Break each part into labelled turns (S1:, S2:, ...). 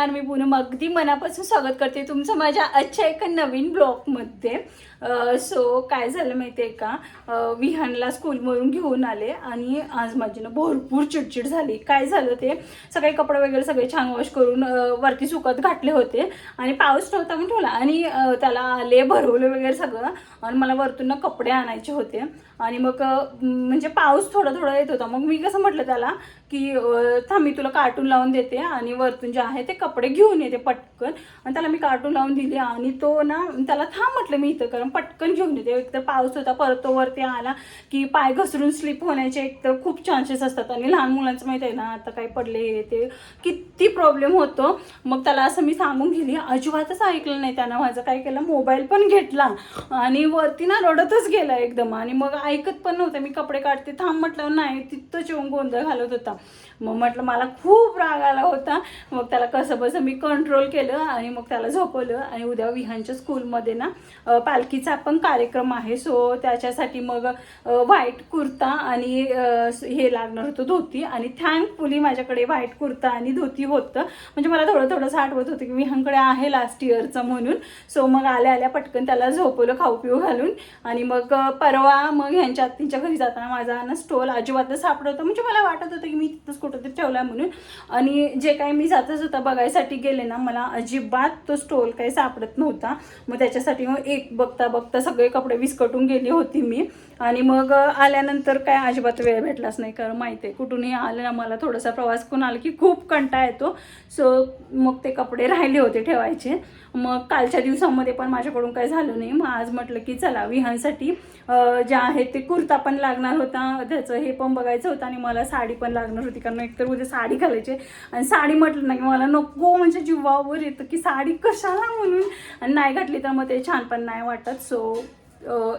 S1: नमस्कार, मी पूनम अगदी मनापासून स्वागत करते तुमचं माझ्या आजच्या एका नवीन ब्लॉगमध्ये. सो काय झालं माहिती आहे का, विहानला स्कूलमधून घेऊन आले आणि आज माझी ना भरपूर चिडचिड झाली. काय झालं ते सगळे कपडे वगैरे सगळे छान वॉश करून वरती सुकत घातले होते आणि पाऊस नव्हता म्हणून ठेवला आणि त्याला आले भरवले वगैरे सगळं आणि मला वरतून ना कपडे आणायचे होते आणि मग म्हणजे पाऊस थोडा थोडा येत होता. मग मी कसं म्हटलं त्याला की थांब मी तुला कार्टून लावून देते आणि वरतून जे आहे ते कपडे घेऊन येते पटकन. आणि त्याला मी कार्टून लावून दिली आणि तो ना त्याला थांब म्हटलं मी इथं, कारण पटकन घेऊन येते. एकतर पाऊस होता, परत तो वरती आला की पाय घसरून स्लिप होण्याचे एकतर खूप चान्सेस असतात आणि लहान मुलांचं माहिती आहे ना आता काही पडले ते किती प्रॉब्लेम होतो. मग त्याला असं मी सांगून गेली, अजिबातच ऐकलं नाही त्यानं. माझं काय केलं, मोबाईल पण घेतला आणि वरती ना रडतच गेला एकदम आणि मग ऐकत पण नव्हतं. मी कपडे काढते थांब म्हटलं नाही, तिथंच येऊन गोंधळ घालत होता. मग म्हटलं मला खूप राग आला होता. मग त्याला कसं बसं मी कंट्रोल केलं आणि मग त्याला झोपवलं. आणि उद्या विहानच्या स्कूलमध्ये ना पालखीचा पण कार्यक्रम आहे. सो त्याच्यासाठी मग व्हाईट कुर्ता आणि हे लागणार होतं धोती आणि थँकफुली माझ्याकडे व्हाईट कुर्ता आणि धोती होतं. म्हणजे मला थोडंसं आठवत होतं की विहानकडे आहे लास्ट इयरचं म्हणून. सो मग आल्या आल्या पटकन त्याला झोपवलं खाऊ पिऊ घालून. आणि मग परवा मग ह्यांच्या आत्तीच्या घरी जाताना माझा ना स्टोल अजिबात सापडत, म्हणजे मला वाटत होतं की मी तिथंच कुठंतरी ठेवला म्हणून. आणि जे काही मी जाता जाता बघायसाठी गेले ना, मला अजिबात तो स्टोल काही सापडत नव्हता. मग त्याच्यासाठी मग एक बघता बघता सगळे कपडे विस्कटून गेली होती मी. आणि मग आल्यानंतर काय अजिबात वेळ भेटलाच नाही, कारण माहिती आहे कुठूनही आलं ना मला थोडासा प्रवास करून आला की खूप कंटाळा येतो. सो मग ते कपडे राहिले होते ठेवायचे. मग कालच्या दिवसामध्ये पण माझ्याकडून काय झालं नाही. मग आज म्हटलं की चला विहानसाठी जे आहे ते कुर्ता पण लागणार होता, त्याचं हे पण बघायचं होतं आणि मला साडी पण लागणार होती, कारण एकतर उद्या साडी घालायची. आणि साडी म्हटलं ना की मला नको, म्हणजे जीवावर येतं की साडी कशाला म्हणून, आणि नाही घातली तर मग ते छान पण नाही वाटत. सो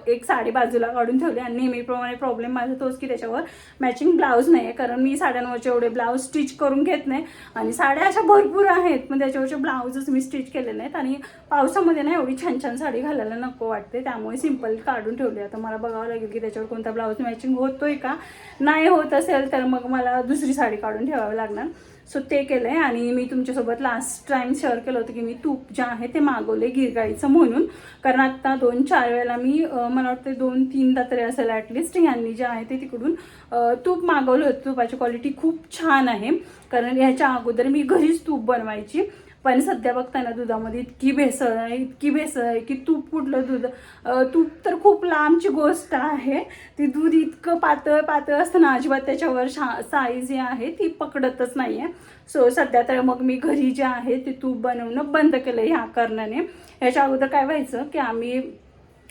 S1: एक साडी बाजूला काढून ठेवली. आणि नेहमीप्रमाणे प्रॉब्लेम माझा तोच की त्याच्यावर मॅचिंग ब्लाऊज नाही आहे, कारण मी साड्यांवरचे एवढे ब्लाऊज स्टिच करून घेत नाही आणि साड्या अशा भरपूर आहेत पण त्याच्यावरचे ब्लाऊजच मी स्टिच केले नाहीत. आणि पावसामध्ये ना एवढी छान छान साडी घालायला नको वाटते, त्यामुळे सिंपल काढून ठेवली. आता मला बघावं लागेल की त्याच्यावर कोणता ब्लाऊज मॅचिंग होतोय का. नाही होत असेल तर मग मला दुसरी साडी काढून ठेवावी लागणार. सो ते केलं आहे. आणि मी तुमच्यासोबत लास्ट टाइम शेअर केलं होतं की मी तूप जे आहे ते मागवले गिरगाईचं म्हणून, कारण आत्ता 2-4 वेळेला मी मला वाटतं 2-3दा तरी असेल ॲटलिस्ट यांनी जे आहे ते तिकडून तूप मागवलं होतं. तुपाची क्वालिटी खूप छान आहे, कारण ह्याच्या अगोदर मी घरीच तूप बनवायची. पण सध्या बघताना दुधामध्ये इतकी भेसळ आहे की तूप कुठलं दूध, तूप तर खूप लांबची गोष्ट आहे. ती दूध इतकं पातळ असतं ना, अजिबात त्याच्यावर साईज जी आहे ती पकडतच नाही आहे. सो सध्या तर मग मी घरी जे आहे ते तूप बनवणं बंद केलं ह्या कारणाने. ह्याच्या अगोदर काय व्हायचं की आम्ही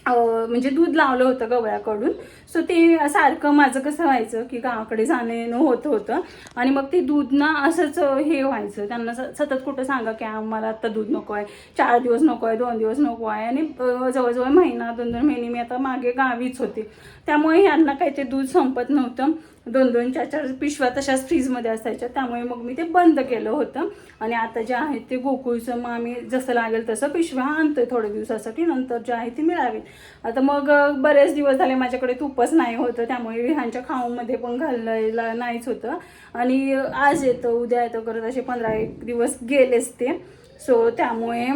S1: म्हणजे दूध लावलं होतं गवळ्याकडून. सो ते सारखं माझं कसं व्हायचं की गावाकडे जाणं येणं होतं आणि मग ते दूध ना असंच हे व्हायचं. त्यांना सतत कुठं सांगा की आम्हाला आत्ता दूध नको आहे, 4 दिवस नको आहे, 2 दिवस नको आहे. आणि जवळजवळ महिना 2-2 महिने मी आता मागे गावीच होते, त्यामुळे यांना काही ते दूध संपत नव्हतं. 2-2, 4-4 पिशव्या तशाच फ्रीजमध्ये असायच्या, त्यामुळे मग मी ते बंद केलं होतं. आणि आता जे आहे ते गोकुळचं मग आम्ही जसं लागेल तसं पिशव्या आणतोय थोड्या दिवसासाठी, नंतर जे आहे ते मिळावेल. आता मग बरेच दिवस झाले माझ्याकडे तूपच नाही होतं, त्यामुळे विहानच्या खाऊमध्ये पण घालायला नाहीच होतं. आणि आज येतं उद्या येतं करत असे 15-1 दिवस गेलेच ते. सो त्यामुळे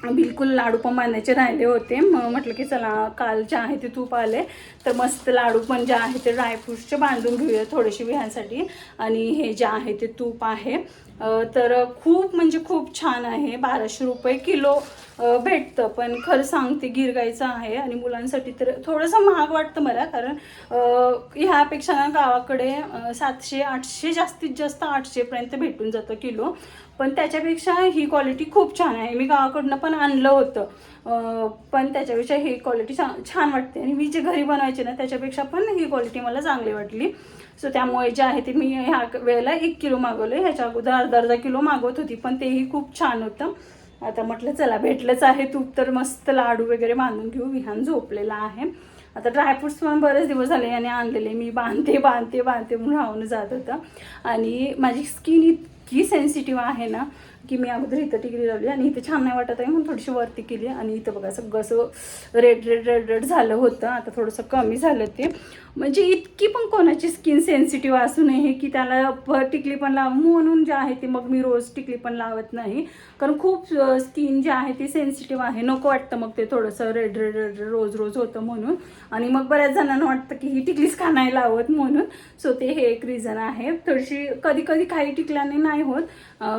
S1: बिलकुल लाडू पण बांधायचे राहिले होते. मग म्हटलं की चला काल जे आहे ते तूप आले तर मस्त लाडू पण जे आहे ते ड्रायफ्रूट्सचे बांधून घेऊया थोडेसे विहानसाठी. आणि हे जे आहे ते तूप आहे तर खूप म्हणजे खूप छान आहे. 1200 रुपये किलो भेटतं, पण खरं सांगते गिरगाईचं आहे. आणि मुलांसाठी तर थोडंसं महाग वाटतं मला, कारण ह्यापेक्षा ना गावाकडे 700-800 जास्तीत जास्त 800पर्यंत भेटून जातं किलो. पण त्याच्यापेक्षा ही क्वालिटी खूप छान आहे. मी गावाकडनं पण आणलं होतं पण त्याच्यापेक्षा ही क्वालिटी छान वाटते. आणि मी जे घरी बनवायचे ना त्याच्यापेक्षा पण ही क्वालिटी मला चांगली वाटली. सो त्यामुळे जे आहे ते मी ह्या वेळेला 1 किलो मागवलं. ह्याच्या अगोदर अर्धा किलो मागवत होती, पण तेही खूप छान होतं. आता म्हटलं चला भेटलंच आहे तूप तर मस्त लाडू वगैरे बांधून घेऊ. विहान झोपलेला आहे. आता ड्रायफ्रूट्स पण बरेच दिवस झाले आणि आणलेले मी बांधते म्हणून राहून जात होतं. आणि माझी स्किन इतकी सेन्सिटिव्ह आहे ना की मी अगोदर इथं टिकली लावली आणि इथं छान नाही वाटत आहे म्हणून थोडीशी वरती केली आणि इथं बघा सगळं असं रेड झालं होतं. आता थोडंसं कमी झालं ते. म्हणजे इतकी पण कोणाची स्किन सेन्सिटिव्ह असू नये की त्याला टिकली पण लाव म्हणून जे आहे ते मग मी रोज टिकली पण लावत नाही. कारण खूप स्किन जी आहे ती सेन्सिटिव्ह आहे, नको वाटतं मग ते थोडंसं रेड रोज होतं म्हणून. आणि मग बऱ्याच जणांना वाटतं की ही टिकलीच का नाही लावत म्हणून. सो ते हे एक रिझन आहे. थोडीशी कधी काही टिकल्याने नाही होत,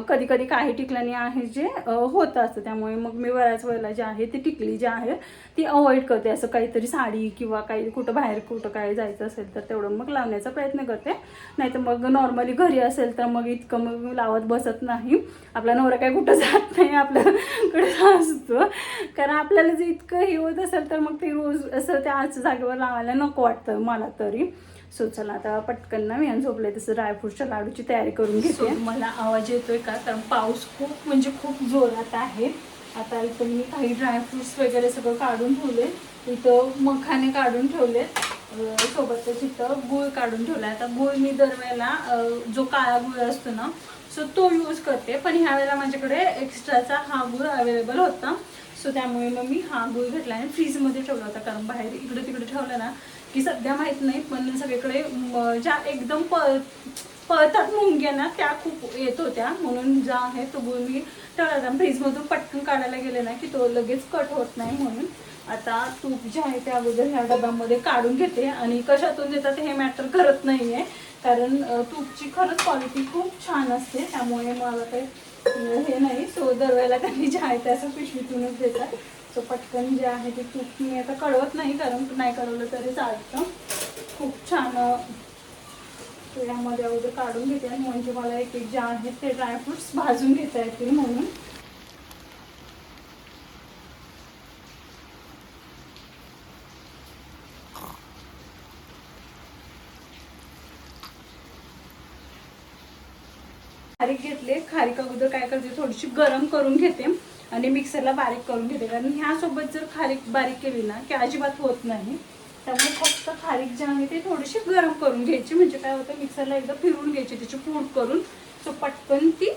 S1: कधी काही टिकल्याने आहे जे होतं असतं. त्यामुळे मग मी बऱ्याच वेळेला जे आहे ती टिकली जी आहे ती अवॉइड करते. असं काहीतरी साडी किंवा काही कुठं बाहेर कुठं काय जायचं असेल तर तेवढं मग लावण्याचा प्रयत्न करते. नाहीतर मग नॉर्मली घरी असेल तर मग इतकं मग लावत बसत नाही. आपला नवरा काय कुठं जात नाही, आपल्याकडे असतो. कारण आपल्याला जर इतकं हे होत असेल तर मग ते रोज असं त्याच जागेवर लावायला नको वाटतं मला तरी. सो चला आता पटकन ना मी झोपले तसं ड्रायफ्रूटच्या लाडूची तयारी करून घेते. मला आवाज येतोय का, कारण पाऊस खूप म्हणजे खूप जोरात आहे. आता इथं मी काही ड्रायफ्रुट्स वगैरे सगळं काढून ठेवले. इथं मखाने काढून ठेवलेत, सोबतच इथं गूळ काढून ठेवला. आता गूळ मी दरवेळेला जो काळा गूळ असतो ना सो तो यूज करते, पण ह्या वेळेला माझ्याकडे एक्स्ट्राचा हा गूळ अवेलेबल होता. सो त्यामुळे मग मी हा गूळ घेतला आणि फ्रीजमध्ये ठेवला होता. कारण बाहेर इकडे तिकडे ठेवला ना की सध्या माहीत नाही पण सगळीकडे ज्या एकदम पळतात मुंग्या ना त्या खूप येत होत्या. म्हणून ज्या आहे तो गूळ मी ठेवला होता. फ्रीजमधून पटकन काढायला गेले ना की तो लगेच कट होत नाही. म्हणून आता तूप जे आहे ते अगोदर ह्या डब्यामध्ये काढून घेते. आणि कशातून देतात हे मॅटर करत नाही आहे, कारण तूपची खरंच क्वालिटी खूप छान असते. त्यामुळे मला काही हे नाही. सो दरवेळेला त्यांनी जे आहे ते असं पिशवीतूनच देतात. सो पटकन जे आहे ते तूप मी आता कळवत नाही, कारण नाही कळवलं तरी चालतं. खूप छान यामध्ये अगोदर काढून घेते आणि म्हणजे मला एक जे आहेत ते ड्रायफ्रुट्स भाजून घेता येतील म्हणून. खारीक घेतले. खारीक अगोदर काय करते थोडीशी गरम करून घेते आणि मिक्सरला बारीक करून घेते. कारण ह्यासोबत जर खारीक बारीक केली ना की अजिबात होत नाही. त्यामुळे फक्त खारीक जे आहे ते थोडीशी गरम करून घ्यायची. म्हणजे काय होतं मिक्सरला एकदा फिरवून घ्यायची त्याची पूड करून. सो पटकन ती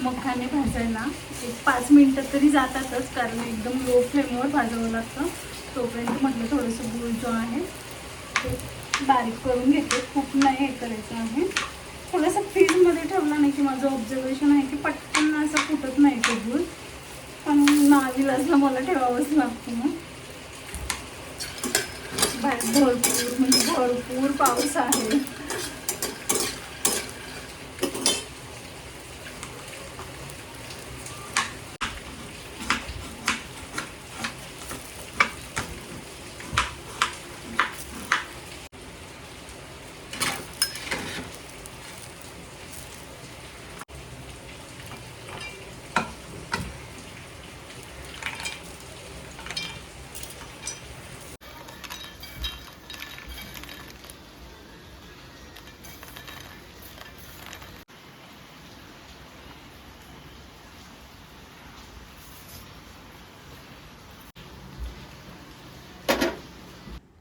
S1: मखाने भाजायला एक 5 मिनिटं तरी जातातच, कारण एकदम लो फ्लेमवर भाजावं लागतं. तोपर्यंत म्हटलं थोडंसं गूळ जो आहे ते बारीक करून घेते. खूप नाही हे करायचं आहे. थोडंसं फ्रीजमध्ये ठेवला नाही की माझं ऑब्झर्वेशन आहे की पटकन असं फुटत नाही तो गूळ, पण नाविलाजला मला ठेवावंच लागतं. मग बाहेर भरपूर पाऊस आहे.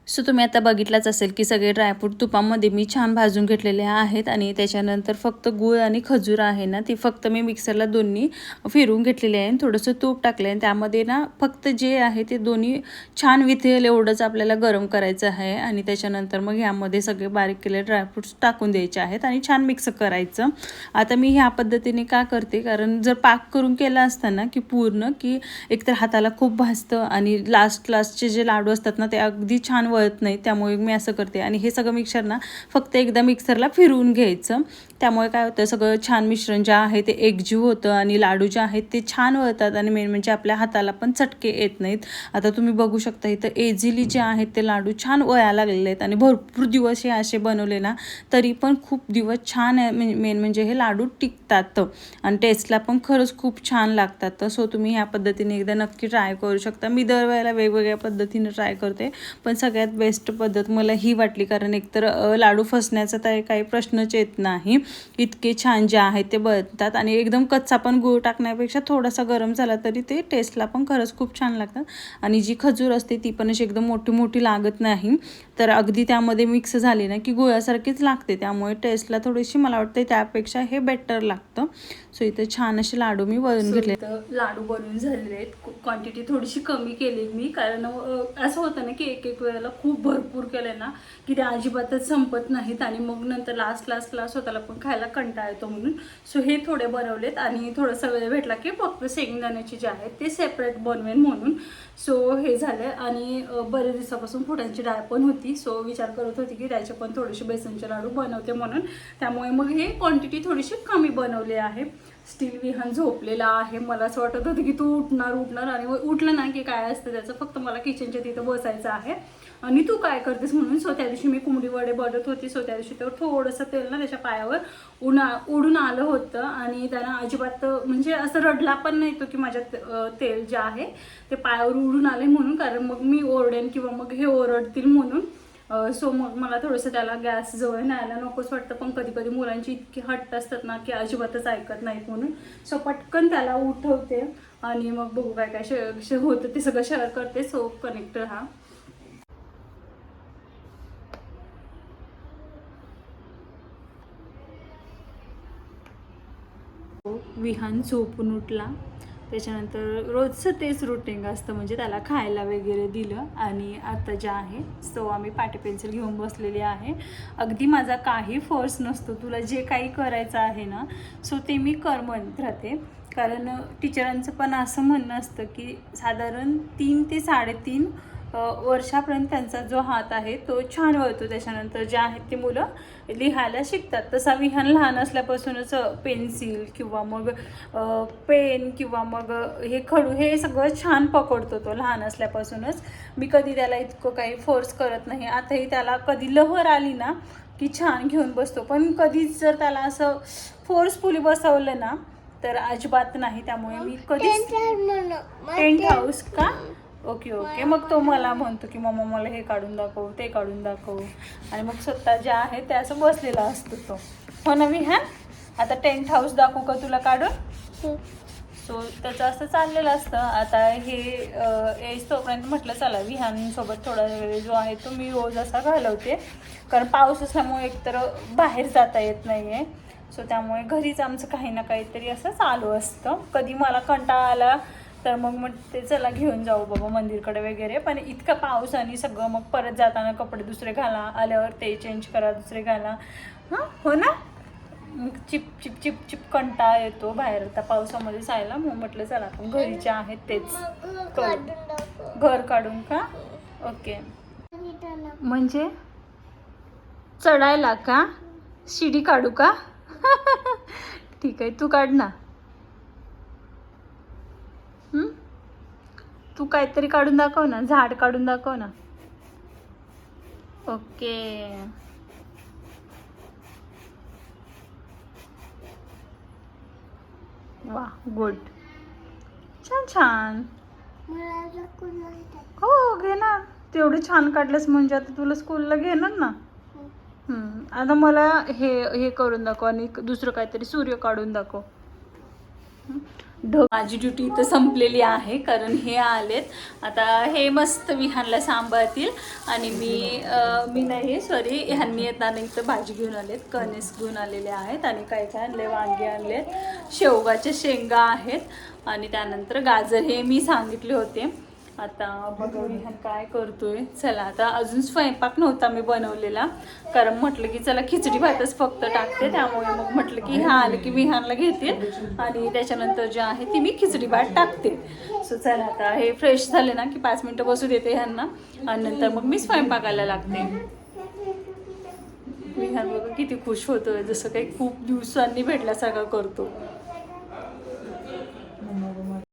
S2: सो तुम्ही आता बघितलंच असेल की सगळे ड्रायफ्रूट तुपामध्ये मी छान भाजून घेतलेले आहेत. आणि त्याच्यानंतर फक्त गूळ आणि खजूर आहे ना ती फक्त मी मिक्सरला दोन्ही फिरवून घेतलेले आहे. थोडंसं तूप टाकले आणि त्यामध्ये ना फक्त जे आहे ते दोन्ही छान विथेल एवढंच आपल्याला गरम करायचं आहे. आणि त्याच्यानंतर मग ह्यामध्ये सगळे बारीक केलेले ड्रायफ्रूट्स टाकून द्यायचे आहेत आणि छान मिक्स करायचं. आता मी ह्या पद्धतीने का करते, कारण जर पाक करून केला असताना की पूर्ण की एकतर हाताला खूप भाजतं आणि लास्टचे जे लाडू असतात ना ते अगदी छान वळत नाही. त्यामुळे मी असं करते आणि हे सगळं मिक्सर ना फक्त एकदा मिक्सरला फिरवून घ्यायचं. त्यामुळे काय होतं सगळं छान मिश्रण जे आहे ते एकजीव होतं आणि लाडू जे आहेत ते छान वळतात आणि मेन म्हणजे आपल्या हाताला पण चटके येत नाहीत. आता तुम्ही बघू शकता इथं एझिली जे आहेत ते लाडू छान वळायला लागलेले आहेत आणि भरपूर दिवस हे असे बनवले ना तरी पण खूप दिवस छान मेन म्हणजे हे लाडू टिकतात आणि टेस्टला पण खरंच खूप छान लागतात. सो तुम्ही ह्या पद्धतीने एकदा नक्की ट्राय करू शकता. मी दरवेळेला वेगवेगळ्या पद्धतीने ट्राय करते पण सगळ्यात बेस्ट पद्धत मला ही वाटली, कारण एकतर लाडू फसण्याचा तर काही प्रश्नच येत नाही. इतके छान जे आहेत ते बनतात आणि एकदम कच्चा पण गूळ टाकण्यापेक्षा थोडासा गरम झाला तरी ते टेस्टला पण खरंच खूप छान लागतात. आणि जी खजूर असते ती पण अशी एकदम मोठी मोठी लागत नाही, तर अगदी त्यामध्ये मिक्स झाली ना की गुळासारखीच लागते. त्यामुळे टेस्टला थोडीशी मला वाटते त्यापेक्षा हे बेटर लागतं. सो इथे छान असे लाडू मी वळून घेतले.
S1: लाडू बनवून झालेले आहेत. क्वांटिटी थोडीशी कमी केली मी, कारण असं होतं ना की एक एक वेळेला खूप भरपूर केलं ना की ते अजिबातच संपत नाहीत आणि मग नंतर लास्ट स्वतःला पण खायला कंटाळा येतो म्हणून. सो हे थोडे बनवलेत आणि थोडासा वेळ भेटला की फक्त शेंगदाण्याचे जे आहेत ते सेपरेट बनवेन म्हणून. सो हे झालं आणि बरेच दिवसापासून फुटांची डाळ पण होती. सो विचार करत होती की त्याचे पण थोडेसे बेसनचे लाडू बनवते म्हणून. त्यामुळे मग हे क्वांटिटी थोडीशी कमी बनवली आहे. स्टील विहान झोपलेला आहे. मला असं वाटत होतं की तू उठणार आणि उठलं ना की काय असतं त्याचं, फक्त मला किचनच्या तिथं बसायचं आहे आणि तू काय करतेस म्हणून. सो त्या दिवशी मी कोंबडी वडे बनवत होती. सो त्या दिवशी तर थोडंसं तेल ना त्याच्या पायावर उडून आलं होतं आणि त्यांना अजिबात म्हणजे असं रडला पण नाही तो की माझ्या तेल जे आहे ते पायावर उडून आले म्हणून, कारण मग मी ओरडेन किंवा मग हे ओरडतील म्हणून. सो मग मला थोडंसं त्याला गॅस जवळ न्यायला नकोच वाटतं, पण कधी कधी मुलांची इतकी हट्ट असतात ना की अजिबातच ऐकत नाहीत म्हणून. सो पटकन त्याला उठवते आणि मग बघू काय काय होतं ते सगळं शेअर करते. सो कनेक्ट राहा. विहान झोपून उठला, त्याच्यानंतर रोजचं तेच रुटीन असतं, म्हणजे त्याला खायला वगैरे दिलं आणि आता जे आहे सो आम्ही पाटी पेन्सिल घेऊन बसलेली आहे. अगदी माझा काही फोर्स नसतो, तुला जे काही करायचं आहे ना सो ते मी कर म्हणत राहते. कारण टीचरांचं पण असं म्हणणं असतं की साधारण 3 ते 3.5 वर्षापर्यंत त्यांचा जो हात आहे तो छान वळतो. त्याच्यानंतर जे आहेत ते मुलं लिहायला शिकतात. तसा विहान लहान असल्यापासूनच पेन्सिल किंवा मग पेन किंवा मग हे खडू हे सगळं छान पकडतो तो लहान असल्यापासूनच. मी कधी त्याला इतकं काही फोर्स करत नाही. आताही त्याला कधी लहर आली ना की छान घेऊन बसतो, पण कधीच जर त्याला असं फोर्सफुली बसवलं ना तर अजिबात नाही. त्यामुळे मी कधीच टेंट हाऊस का ओके मग तो मला म्हणतो की मम्मा मला हे काढून दाखव ते काढून दाखव आणि मग स्वतः जे आहे ते असं बसलेला असतो तो. हो ना विहान, आता टेंट हाऊस दाखवू का तुला काढून. सो त्याचं असं चाललेलं असतं. आता हे एज तोपर्यंत म्हटलं चला विहानसोबत थोडा वेळ जो आहे तो मी रोज असा घालवते, कारण पाऊस असल्यामुळे एकतर बाहेर जाता येत नाही आहे. सो त्यामुळे घरीच आमचं काही ना काहीतरी असं चालू असतं. कधी मला कंटाळा आला तर मग ते चला घेऊन जाऊ बाबा मंदिरकडे वगैरे, पण इतका पाऊस आणि सगळं मग परत जाताना कपडे दुसरे घाला, आल्यावर ते चेंज करा दुसरे घाला. हां हो ना, मग चिप चिप चिप चिप कंटाळा येतो बाहेर आता पावसामध्ये जायला. मग म्हटलं चला आपण घरीचे आहेत तेच करू. घर काढून का ओके म्हणजे चढायला का शिडी काढू का ठीक आहे तू काढ ना. तू काहीतरी काढून दाखव ना, झाड काढून दाखव ना. ओके वा गुड, छान छान. हो घे ना, तेवढे छान काढलंस म्हणजे आता तुला स्कूलला घेणार ना. आता मला हे करून दाखव आणि दुसरं काहीतरी सूर्य काढून दाखव. माझी ड्युटी इथं संपलेली आहे, कारण हे आलेत आता. हे मस्त विहानला सांभाळतील आणि मी नाही सॉरी ह्यांनी येताना इथं भाजी घेऊन आलेत, कणीस घेऊन आलेले आहेत आणि काय आणले वांगे आणलेत, शेवगाच्या शेंगा आहेत आणि त्यानंतर गाजर हे मी सांगितले होते. आता बघा विहान काय करतोय. चला आता अजून स्वयंपाक नव्हता मी बनवलेला, कारण म्हटलं की चला खिचडी भातच फक्त टाकते. त्यामुळे मग म्हटलं की हा आलं की विहानला घेते आणि त्याच्यानंतर जे आहे ती मी खिचडी भात टाकते. सो चला आता हे फ्रेश झाले ना की 5 मिनटं बसू देते ह्यांना आणि नंतर मग मी स्वयंपाकाला लागते. विहान बघा किती खुश होतोय, जसं काही खूप दिवसांनी भेटल्यासारखा करतो.